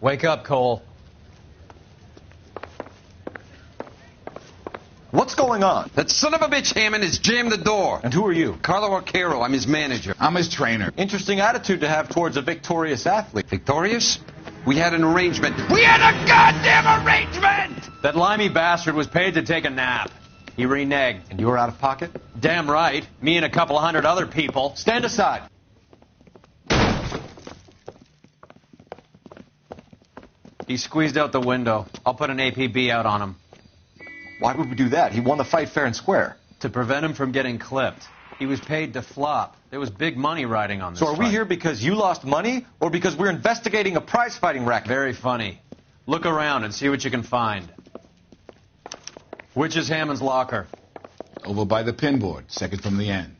Wake up, Cole. What's going on? That son of a bitch Hammond has jammed the door. And who are you? Carlo Arcaro. I'm his manager. I'm his trainer. Interesting attitude to have towards a victorious athlete. Victorious? We had an arrangement. We had a goddamn arrangement! That limey bastard was paid to take a nap. He reneged. And you were out of pocket? Damn right. Me and a couple hundred other people. Stand aside. He squeezed out the window. I'll put an APB out on him. Why would we do that? He won the fight fair and square. To prevent him from getting clipped. He was paid to flop. There was big money riding on this So are we fight. here because you lost money or because we're investigating a prize-fighting racket? Very funny. Look around and see what you can find. Which is Hammond's locker? Over by the pinboard, second from the end.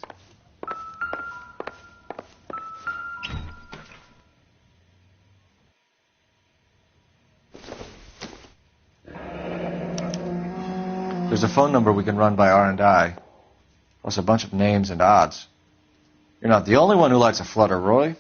There's a phone number we can run by R&I, plus a bunch of names and odds. You're not the only one who likes a flutter, Roy.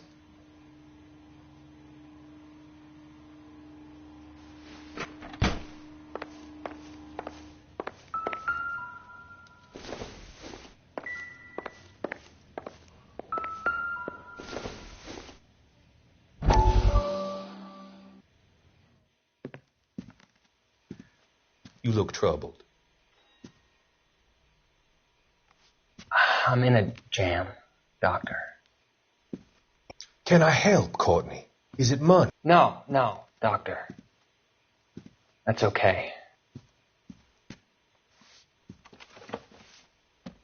You look troubled. I'm in a jam, Doctor. Can I help, Courtney? Is it money? No, Doctor. That's okay.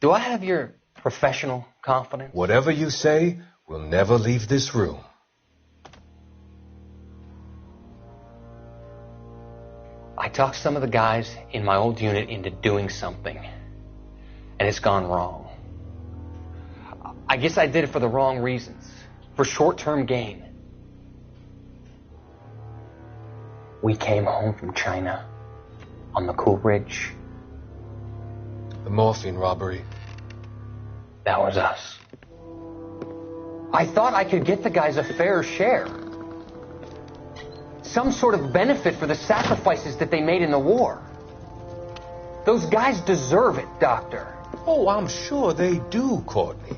Do I have your professional confidence? Whatever you say, we'll never leave this room. I talked some of the guys in my old unit into doing something, and it's gone wrong. I guess I did it for the wrong reasons, for short-term gain. We came home from China on the Cool Ridge. The morphine robbery. That was us. I thought I could get the guys a fair share. Some sort of benefit for the sacrifices that they made in the war. Those guys deserve it, Doctor. Oh, I'm sure they do, Courtney.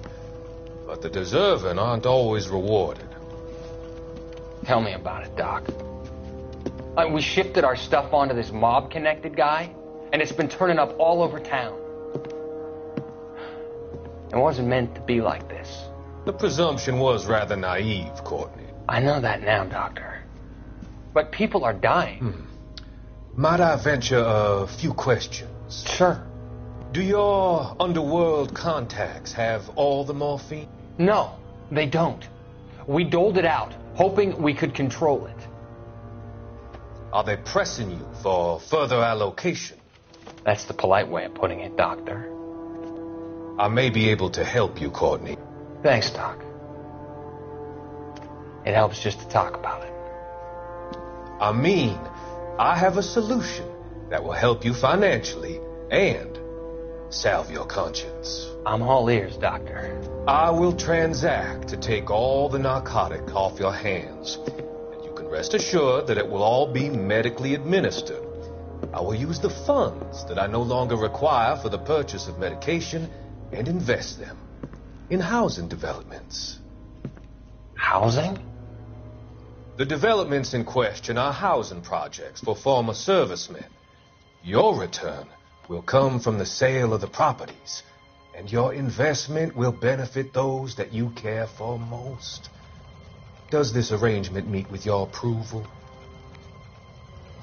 But the deserving aren't always rewarded. Tell me about it, Doc. We shifted our stuff onto this mob-connected guy, and it's been turning up all over town. It wasn't meant to be like this. The presumption was rather naive, Courtney. I know that now, Doctor. But people are dying. Might I venture a few questions? Sure. Do your underworld contacts have all the morphine? No, they don't. We doled it out, hoping we could control it. Are they pressing you for further allocation? That's the polite way of putting it, Doctor. I may be able to help you, Courtney. Thanks, Doc. It helps just to talk about it. I mean, I have a solution that will help you financially and salve your conscience. I'm all ears, Doctor. I will transact to take all the narcotic off your hands. And you can rest assured that it will all be medically administered. I will use the funds that I no longer require for the purchase of medication and invest them in housing developments. Housing? The developments in question are housing projects for former servicemen. Your return will come from the sale of the properties, and your investment will benefit those that you care for most. Does this arrangement meet with your approval?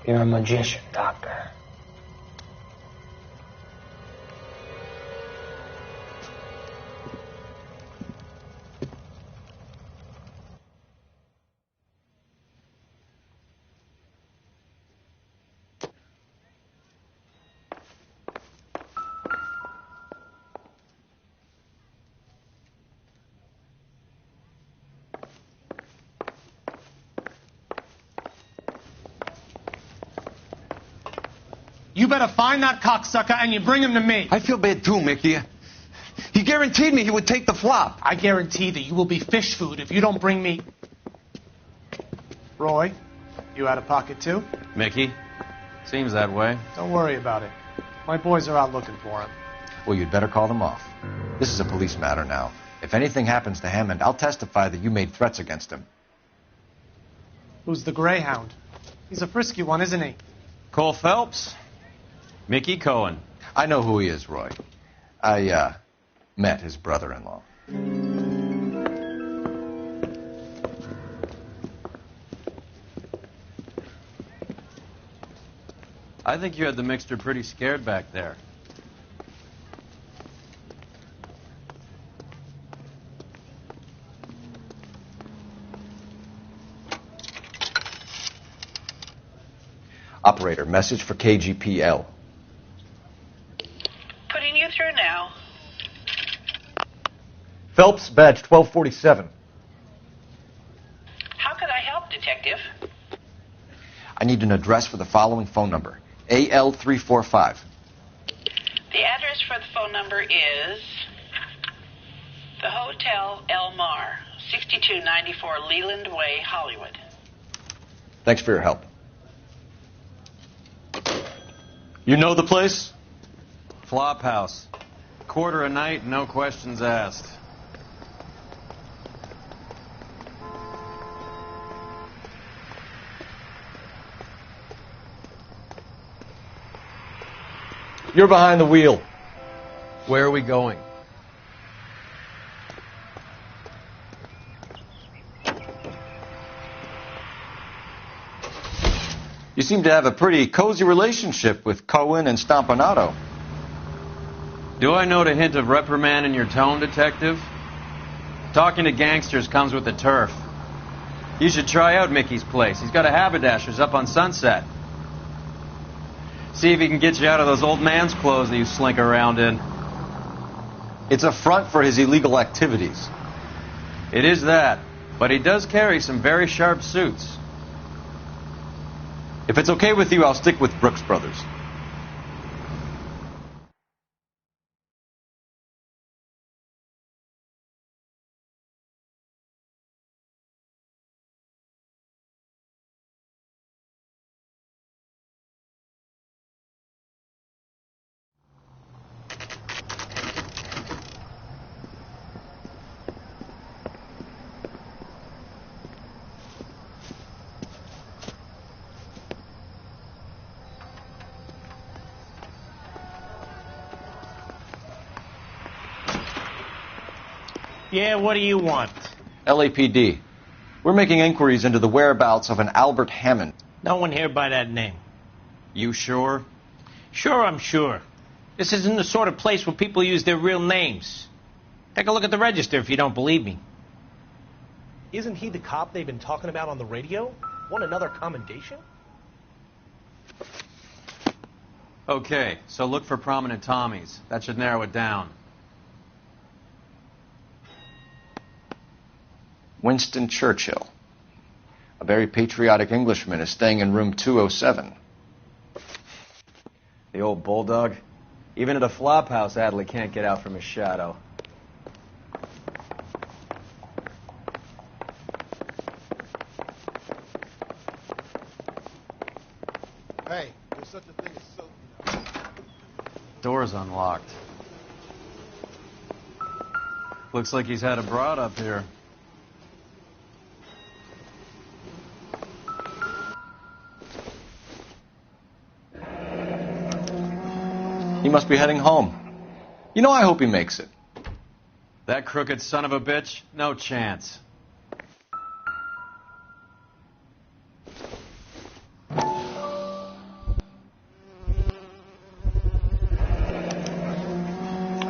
You're a magician, Doctor. You better find that cocksucker and you bring him to me. I feel bad too, Mickey. He guaranteed me he would take the flop. I guarantee that you will be fish food if you don't bring me... Roy, You out of pocket too? Mickey? Seems that way. Don't worry about it. My boys are out looking for him. Well, you'd better call them off. This is a police matter now. If anything happens to Hammond, I'll testify that you made threats against him. Who's the Greyhound? He's a frisky one, isn't he? Cole Phelps? Mickey Cohen. I know who he is, Roy. I met his brother-in-law. I think you had the mixture pretty scared back there. Operator, message for KGPL. Putting you through now. Phelps, badge 1247. How could I help, Detective? I need an address for the following phone number. AL345. The address for the phone number is the Hotel El Mar, 6294 Leland Way, Hollywood. Thanks for your help. You know the place? Flop house. Quarter a night, no questions asked. You're behind the wheel. Where are we going? You seem to have a pretty cozy relationship with Cohen and Stompanato. Do I note a hint of reprimand in your tone, Detective? Talking to gangsters comes with the turf. You should try out Mickey's place. He's got a haberdasher's up on Sunset. See if he can get you out of those old man's clothes that you slink around in. It's a front for his illegal activities. It is that, but he does carry some very sharp suits. If it's okay with you, I'll stick with Brooks Brothers. Yeah, what do you want? LAPD. We're making inquiries into the whereabouts of an Albert Hammond. No one here by that name. You sure? Sure, I'm sure. This isn't the sort of place where people use their real names. Take a look at the register if you don't believe me. Isn't he the cop they've been talking about on the radio? Want another commendation? Okay, so look for prominent Tommies. That should narrow it down. Winston Churchill. A very patriotic Englishman is staying in room 207. The old bulldog. Even at a flop house, Adley can't get out from his shadow. Hey, there's such a thing as soap. Door's unlocked. Looks like he's had a broad up here. He must be heading home. You know, I hope he makes it. That crooked son of a bitch? No chance. I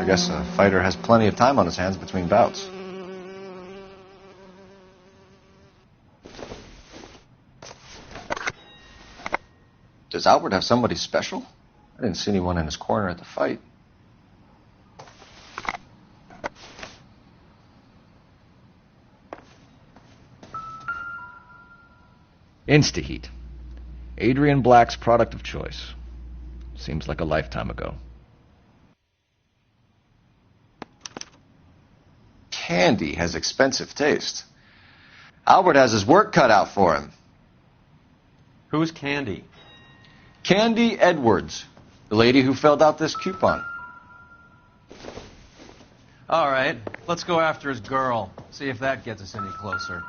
guess a fighter has plenty of time on his hands between bouts. Does Albert have somebody special? I didn't see anyone in his corner at the fight. Instaheat. Adrian Black's product of choice. Seems like a lifetime ago. Candy has expensive taste. Albert has his work cut out for him. Who's Candy? Candy Edwards, the lady who filled out this coupon. All right, let's go after his girl. See if that gets us any closer.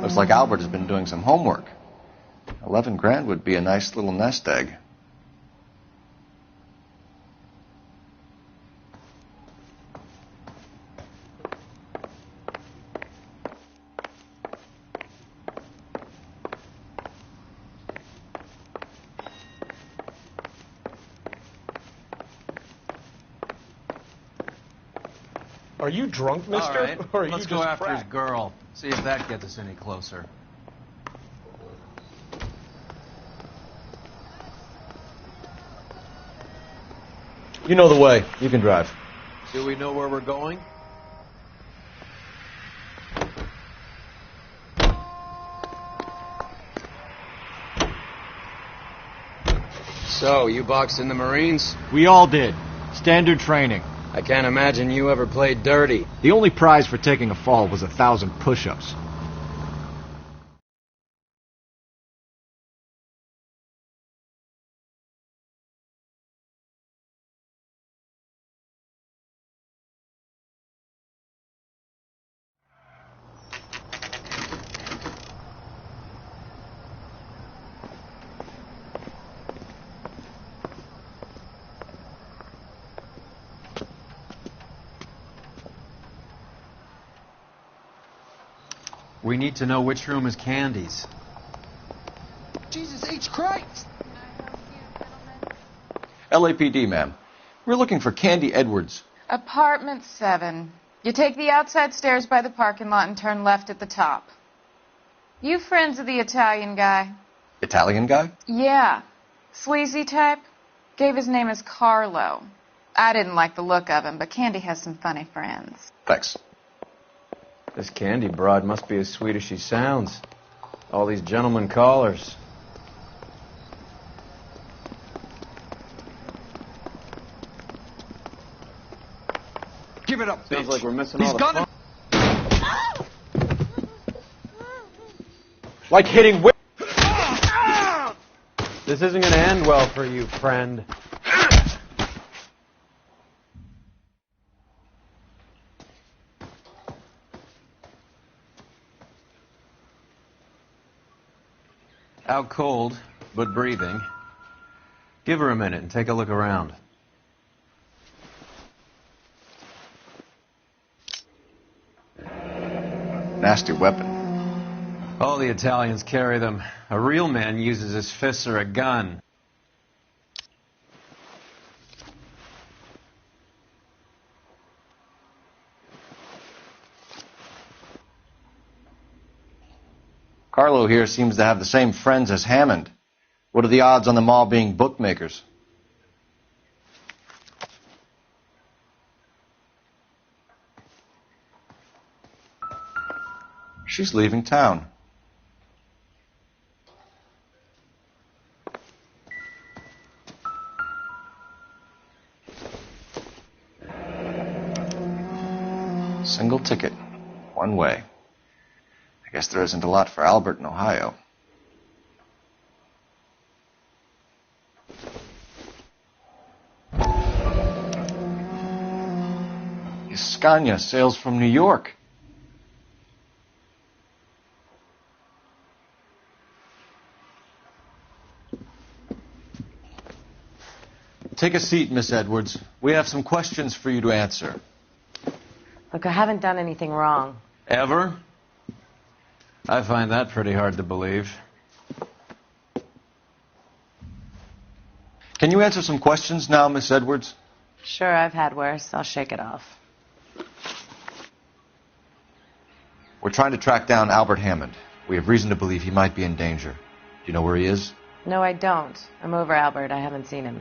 Looks like Albert has been doing some homework. 11 grand would be a nice little nest egg. Are you drunk, mister? All right, Or are let's you go just after his cracked? girl. See if that gets us any closer. You know the way. You can drive. Do we know where we're going? So, you boxed in the Marines? We all did. Standard training. I can't imagine you ever played dirty. The only prize for taking a fall was 1,000 push-ups. We need to know which room is Candy's. Jesus H. Christ! LAPD, ma'am. We're looking for Candy Edwards. Apartment 7. You take the outside stairs by the parking lot and turn left at the top. You friends of the Italian guy? Italian guy? Yeah. Sleazy type? Gave his name as Carlo. I didn't like the look of him, but Candy has some funny friends. Thanks. This Candy broad must be as sweet as she sounds. All these gentlemen callers. Give it up, Sounds bitch. like we're missing He's all the gonna... Like hitting whip. This isn't going to end well for you, friend. Out cold, but breathing. Give her a minute and take a look around. Nasty weapon. All the Italians carry them. A real man uses his fists or a gun. Carlo here seems to have the same friends as Hammond. What are the odds on them all being bookmakers? She's leaving town. Single ticket. One way. I guess there isn't a lot for Albert in Ohio. Scania sails from New York. Take a seat, Miss Edwards. We have some questions for you to answer. Look, I haven't done anything wrong. Ever? I find that pretty hard to believe. Can you answer some questions now, Miss Edwards? Sure, I've had worse. I'll shake it off. We're trying to track down Albert Hammond. We have reason to believe he might be in danger. Do you know where he is? No, I don't. I'm over Albert. I haven't seen him.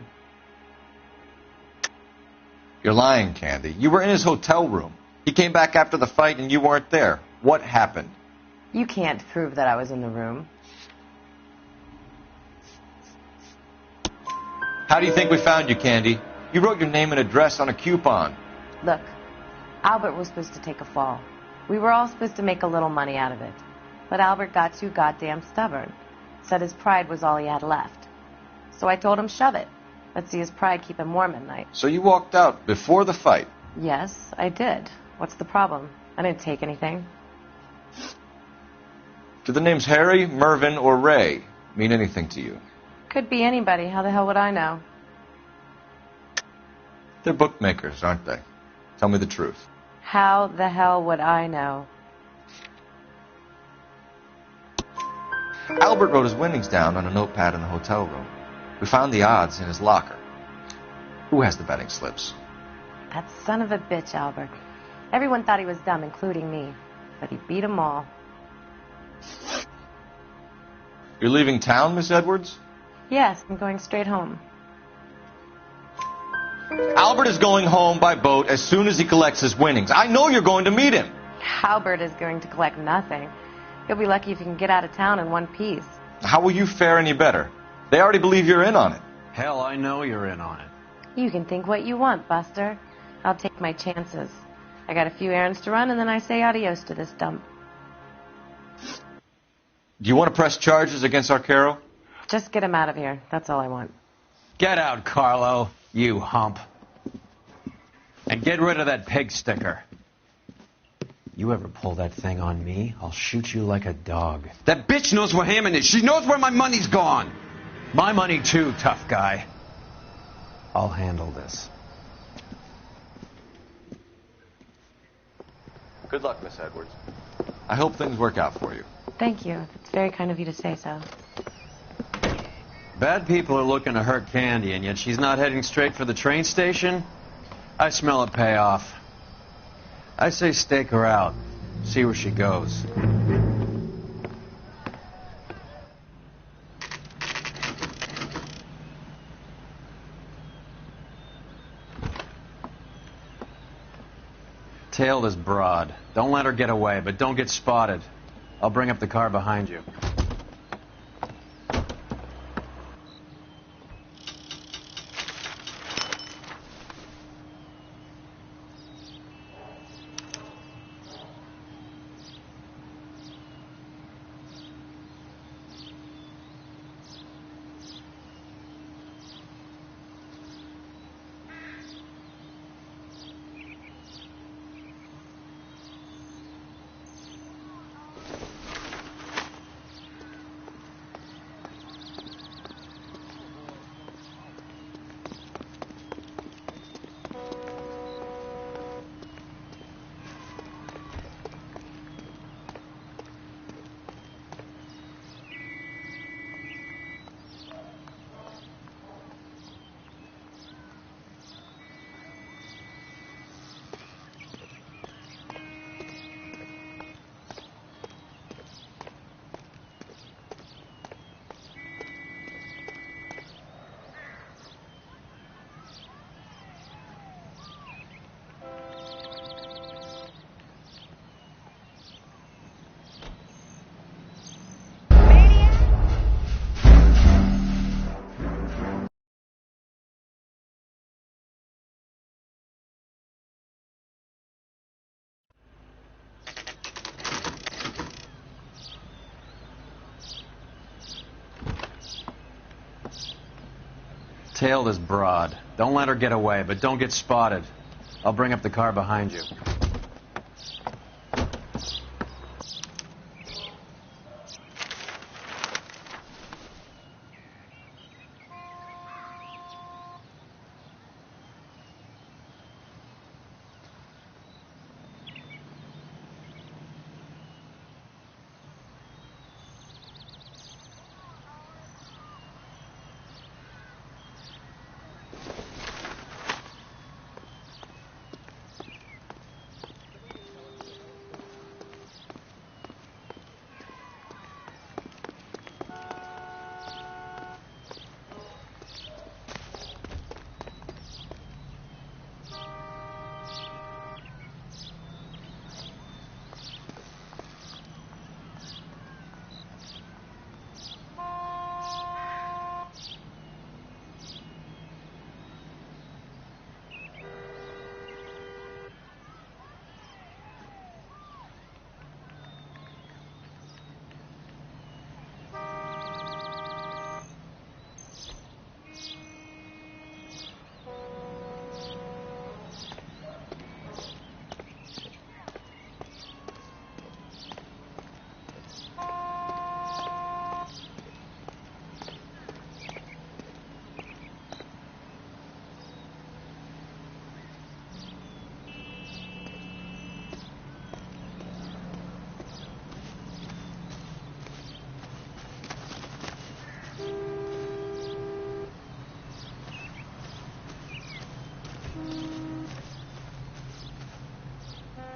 You're lying, Candy. You were in his hotel room. He came back after the fight and you weren't there. What happened? You can't prove that I was in the room. How do you think we found you, Candy? You wrote your name and address on a coupon. Look, Albert was supposed to take a fall. We were all supposed to make a little money out of it. But Albert got too goddamn stubborn. Said his pride was all he had left. So I told him shove it. Let's see his pride keep him warm at night. So you walked out before the fight? Yes, I did. What's the problem? I didn't take anything. Do the names Harry, Mervyn, or Ray mean anything to you? Could be anybody. How the hell would I know? They're bookmakers, aren't they? Tell me the truth. How the hell would I know? Albert wrote his winnings down on a notepad in the hotel room. We found the odds in his locker. Who has the betting slips? That son of a bitch, Albert. Everyone thought he was dumb, including me. But he beat 'em all. You're leaving town, Miss Edwards? Yes, I'm going straight home. Albert is going home by boat as soon as he collects his winnings. I know you're going to meet him. Albert is going to collect nothing. He'll be lucky if he can get out of town in one piece. How will you fare any better? They already believe you're in on it. Hell, I know you're in on it. You can think what you want, Buster. I'll take my chances. I got a few errands to run, and then I say adios to this dump. Do you want to press charges against Arcaro? Just get him out of here. That's all I want. Get out, Carlo, you hump. And get rid of that pig sticker. You ever pull that thing on me, I'll shoot you like a dog. That bitch knows where Hammond is. She knows where my money's gone. My money too, tough guy. I'll handle this. Good luck, Miss Edwards. I hope things work out for you. Thank you. It's very kind of you to say so. Bad people are looking to hurt Candy, and yet she's not heading straight for the train station? I smell a payoff. I say stake her out. See where she goes. Tail this broad. Don't let her get away, but don't get spotted. I'll bring up the car behind you. Tail this broad. Don't let her get away, but don't get spotted. I'll bring up the car behind you.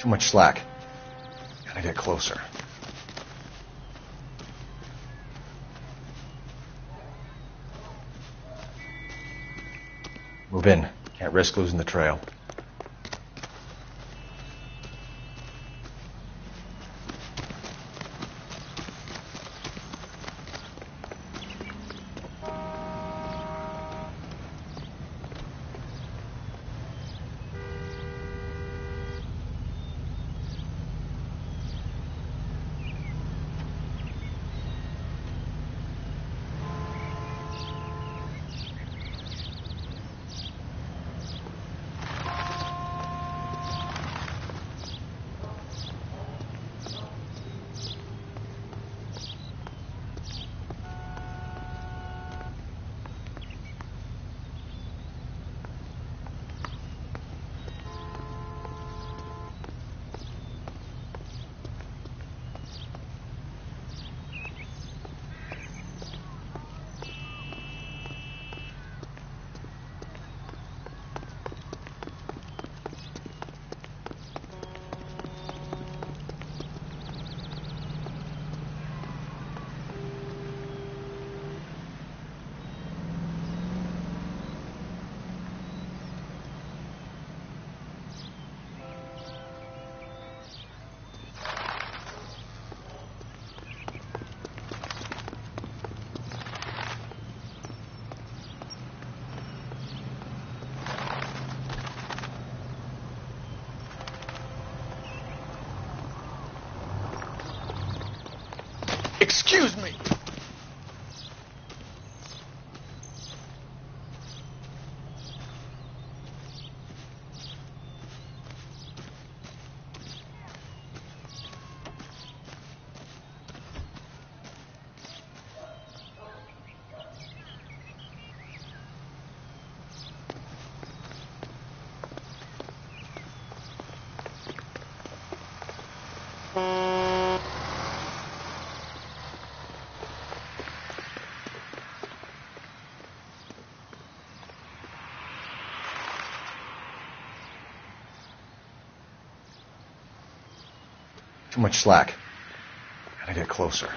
Too much slack. Gotta get closer. Move in. Can't risk losing the trail. Excuse me. Too much slack. Gotta get closer.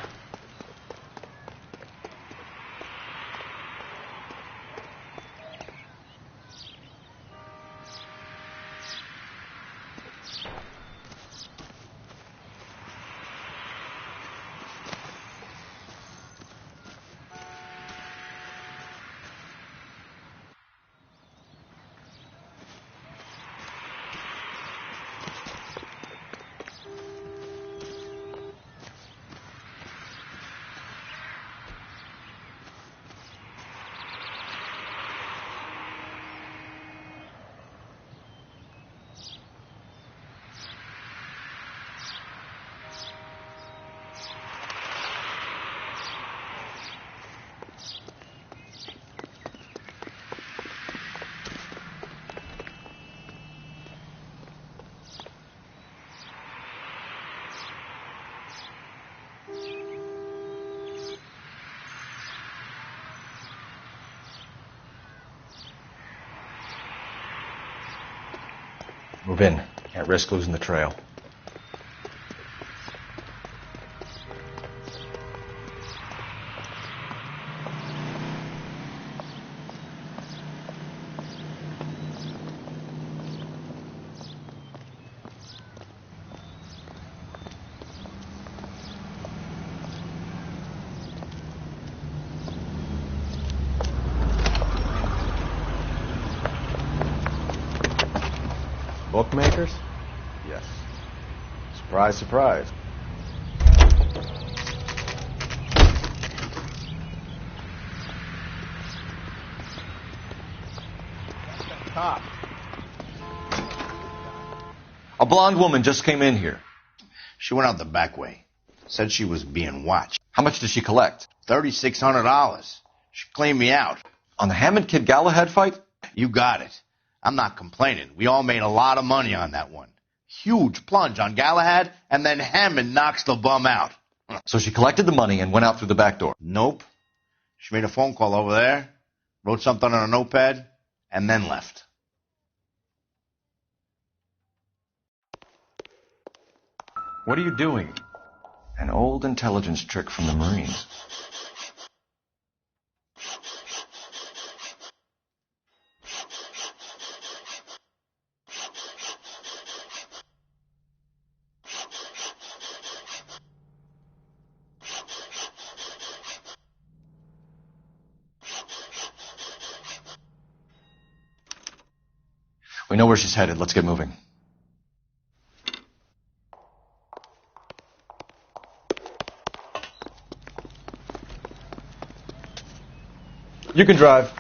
Move in. Can't risk losing the trail. Bookmakers? Yes. Surprise, surprise. Top. A blonde woman just came in here. She went out the back way. Said she was being watched. How much did she collect? $3,600. She cleaned me out. On the Hammond Kid Galahad fight? You got it. I'm not complaining. We all made a lot of money on that one. Huge plunge on Galahad, and then Hammond knocks the bum out. So she collected the money and went out through the back door? Nope. She made a phone call over there, wrote something on a notepad, and then left. What are you doing? An old intelligence trick from the Marines. We know where she's headed. Let's get moving. You can drive.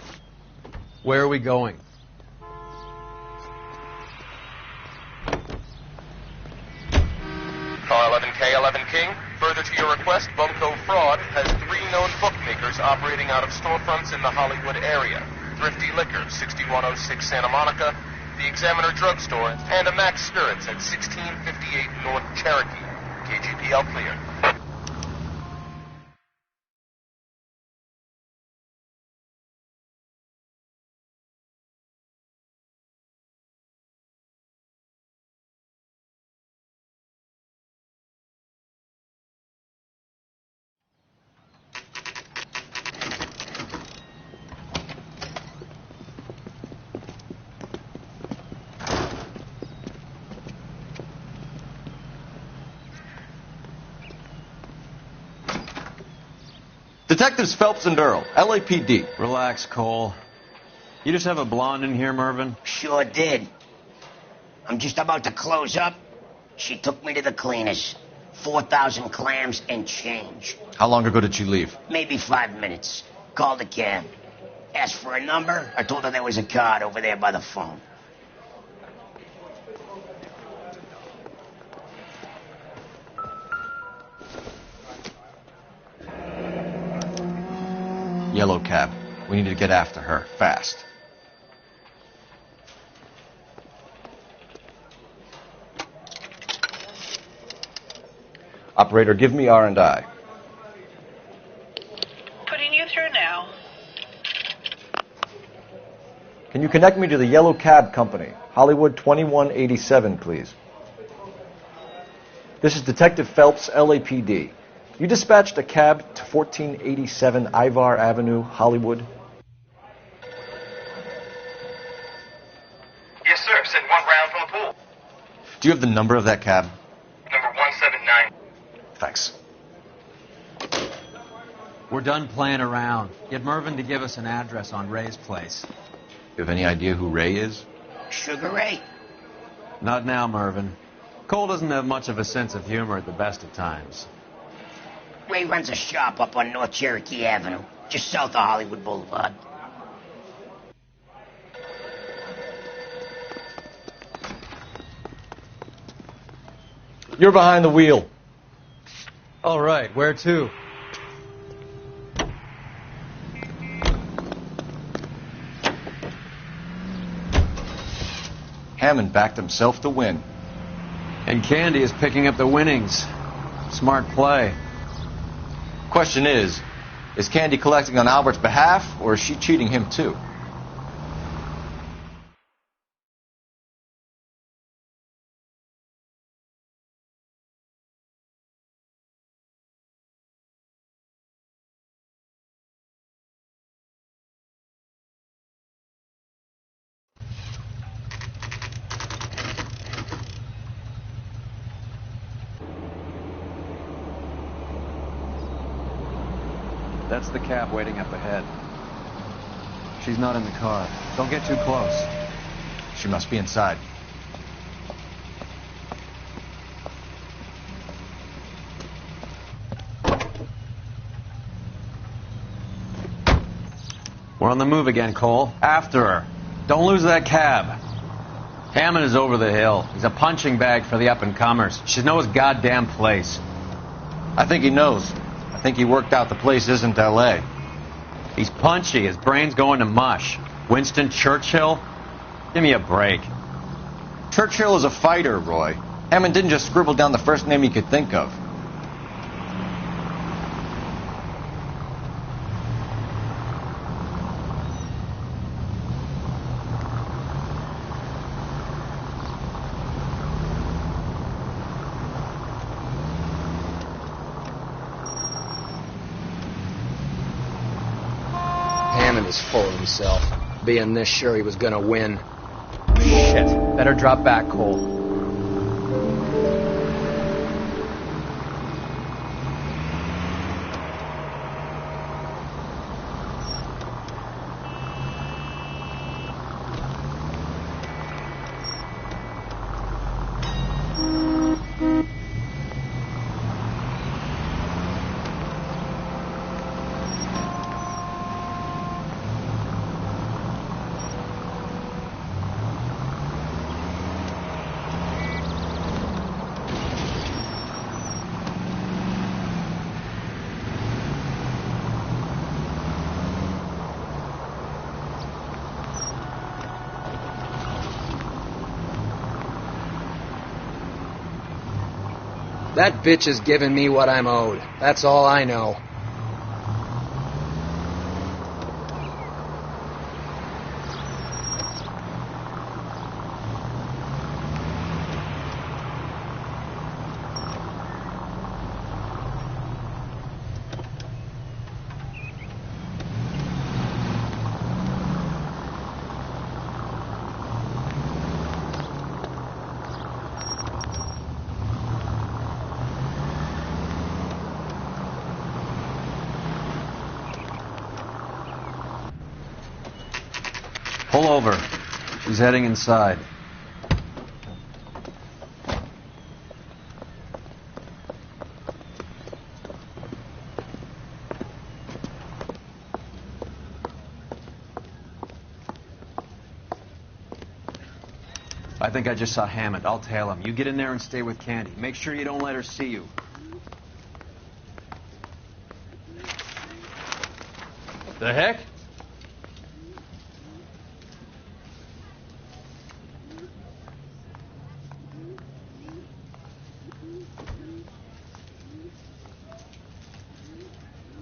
Where are we going? Car 11K11 King, further to your request, Bumco Fraud has 3 known bookmakers operating out of storefronts in the Hollywood area. Thrifty Liquor, 6106 Santa Monica, the Examiner Drugstore, and a Max Spirits at 1658 North Cherokee. KGPL clear. Detectives Phelps and Earle, LAPD. Relax, Cole. You just have a blonde in here, Mervyn? Sure did. I'm just about to close up. She took me to the cleaners. 4,000 clams and change. How long ago did she leave? Maybe 5 minutes. Called a cab. Asked for a number. I told her there was a card over there by the phone. Yellow cab. We need to get after her, fast. Operator, give me R&I. Putting you through now. Can you connect me to the Yellow Cab Company? Hollywood 2187, please. This is Detective Phelps, LAPD. You dispatched a cab to 1487 Ivar Avenue, Hollywood? Yes, sir. Send 1 round from the pool. Do you have the number of that cab? Number 179. Thanks. We're done playing around. Get Mervyn to give us an address on Ray's place. You have any idea who Ray is? Sugar Ray? Not now, Mervyn. Cole doesn't have much of a sense of humor at the best of times. Ray runs a shop up on North Cherokee Avenue, just south of Hollywood Boulevard. You're behind the wheel. All right, where to? Hammond backed himself to win. And Candy is picking up the winnings. Smart play. Question is Candy collecting on Albert's behalf, or is she cheating him too? That's the cab waiting up ahead. She's not in the car. Don't get too close. She must be inside. We're on the move again, Cole. After her. Don't lose that cab. Hammond is over the hill. He's a punching bag for the up-and-comers. She knows his goddamn place. I think he knows. I think he worked out the place isn't L.A. He's punchy. His brain's going to mush. Winston Churchill? Give me a break. Churchill is a fighter, Roy. Hammond didn't just scribble down the first name he could think of. Hammond is full of himself, being this sure he was gonna win. Shit. Better drop back, Cole. That bitch is giving me what I'm owed. That's all I know. Pull over. He's heading inside. I think I just saw Hammond. I'll tail him. You get in there and stay with Candy. Make sure you don't let her see you. The heck?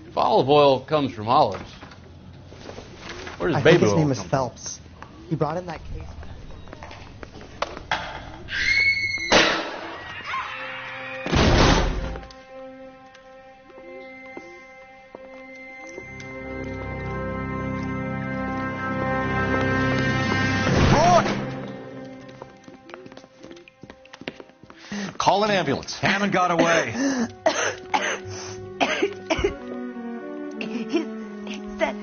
If olive oil comes from olives, where does I baby think his oil name is come Phelps. He brought in that case. Call an ambulance. Hammond got away. He's dead.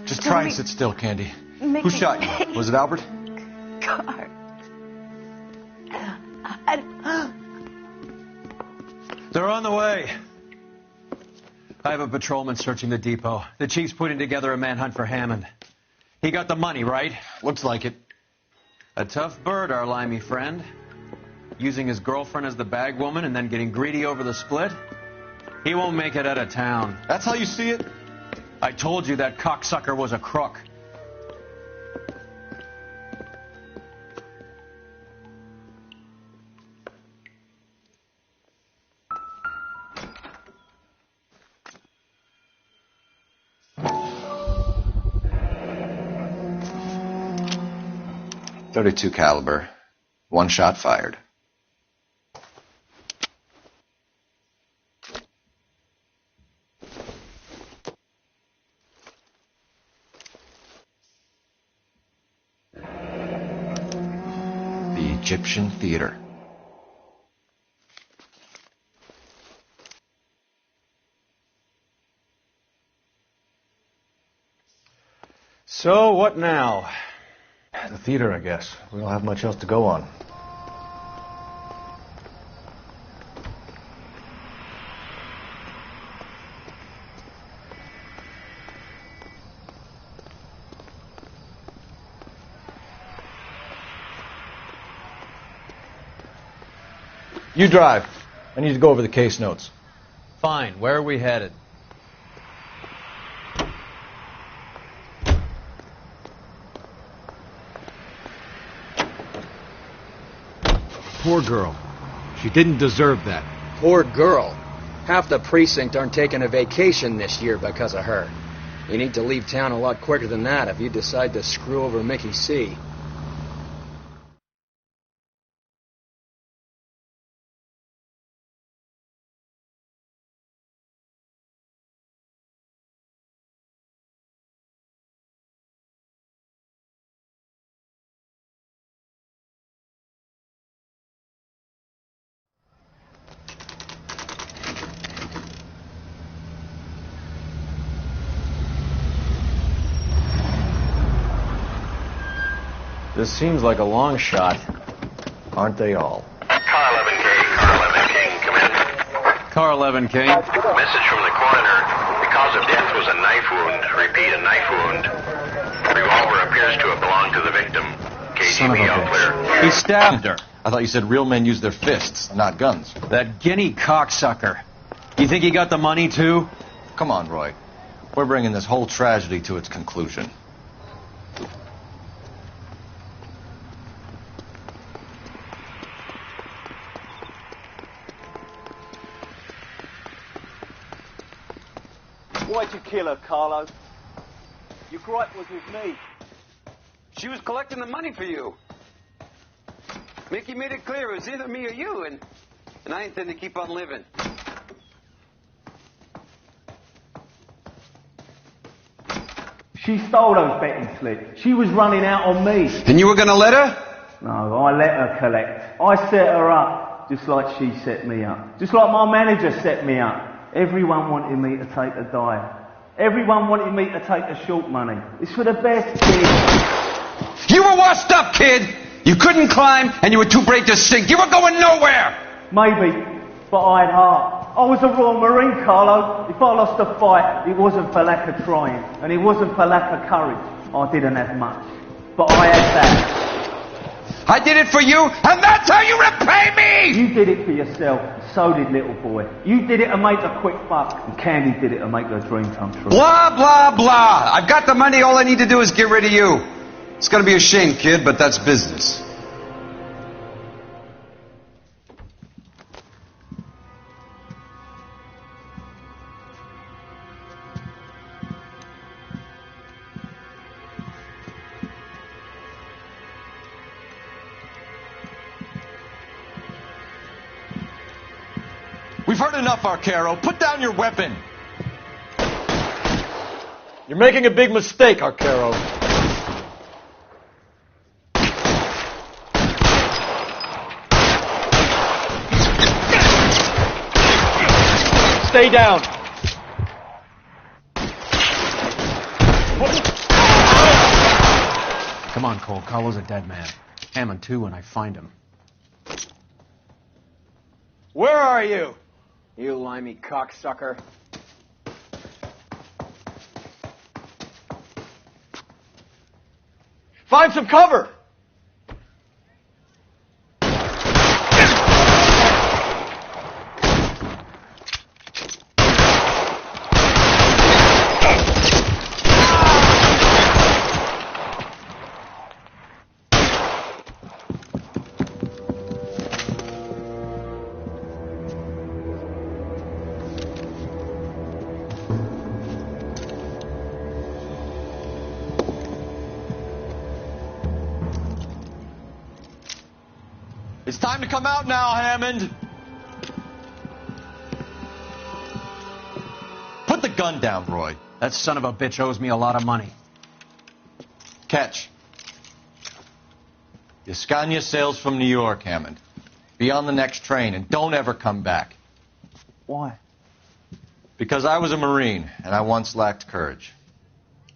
Just try and sit still, Candy. Mickey. Who shot you? Was it Albert? Car. They're on the way. I have a patrolman searching the depot. The chief's putting together a manhunt for Hammond. He got the money, right? Looks like it. A tough bird, our limey friend. Using his girlfriend as the bag woman and then getting greedy over the split. He won't make it out of town. That's how you see it? I told you that cocksucker was a crook. .32 caliber. One shot fired. The Egyptian Theater. So, what now? The theater, I guess. We don't have much else to go on. You drive. I need to go over the case notes. Fine. Where are we headed? Poor girl. She didn't deserve that. Poor girl. Half the precinct aren't taking a vacation this year because of her. You need to leave town a lot quicker than that if you decide to screw over Mickey C. This seems like a long shot. Aren't they all? Car 11K, Car 11K, come in. Car 11K. Message from the coroner. The cause of death was a knife wound. Repeat, a knife wound. Revolver appears to have belonged to the victim. Son of a KGB all clear. bitch. He stabbed her. I thought you said real men use their fists, not guns. That guinea cocksucker. You think he got the money, too? Come on, Roy. We're bringing this whole tragedy to its conclusion. Why'd you kill her, Carlo? Your gripe was with me. She was collecting the money for you. Mickey made it clear it was either me or you, and I intend to keep on living. She stole those betting slips. She was running out on me. And you were going to let her? No, I let her collect. I set her up, just like she set me up. Just like my manager set me up. Everyone wanted me to take a dive. Everyone wanted me to take the short money. It's for the best, kid. You were washed up, kid! You couldn't climb, and you were too brave to sink. You were going nowhere! Maybe, but I had heart. I was a Royal Marine, Carlo. If I lost a fight, it wasn't for lack of trying, and it wasn't for lack of courage. I didn't have much, but I had that. I did it for you, and that's how you repay me! You did it for yourself, so did little boy. You did it to make a quick buck, and Candy did it to make her dream come true. Blah, blah, blah. I've got the money. All I need to do is get rid of you. It's going to be a shame, kid, but that's business. We've heard enough, Arcaro. Put down your weapon. You're making a big mistake, Arcaro. Stay down. Come on, Cole. Carlo's a dead man. Hammond, too, when I find him. Where are you? You limey cocksucker. Find some cover! It's time to come out now, Hammond. Put the gun down, Roy. That son of a bitch owes me a lot of money. Catch. Yascania sails from New York, Hammond. Be on the next train and don't ever come back. Why? Because I was a Marine and I once lacked courage.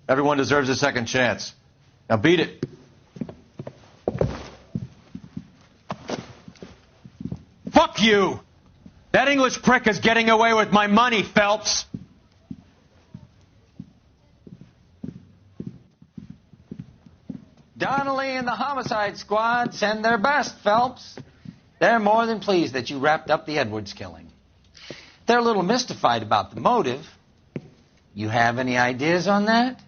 Everyone deserves a second chance. Now beat it. Fuck you! That English prick is getting away with my money, Phelps! Donnelly and the homicide squad send their best, Phelps. They're more than pleased that you wrapped up the Edwards killing. They're a little mystified about the motive. You have any ideas on that?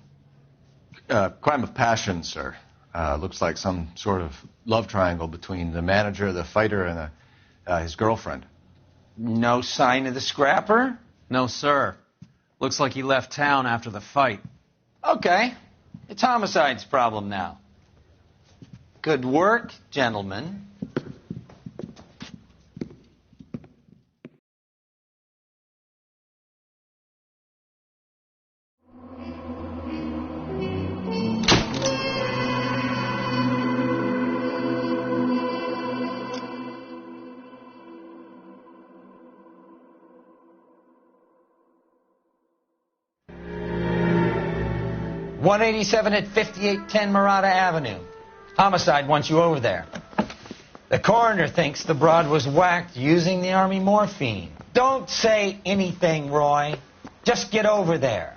Crime of passion, sir. Looks like some sort of love triangle between the manager, the fighter, and his girlfriend. No sign of the scrapper? No, sir. Looks like he left town after the fight. Okay. It's homicide's problem now. Good work, gentlemen. .187 at 5810 Murata Avenue. Homicide wants you over there. The coroner thinks the broad was whacked using the Army morphine. Don't say anything, Roy. Just get over there.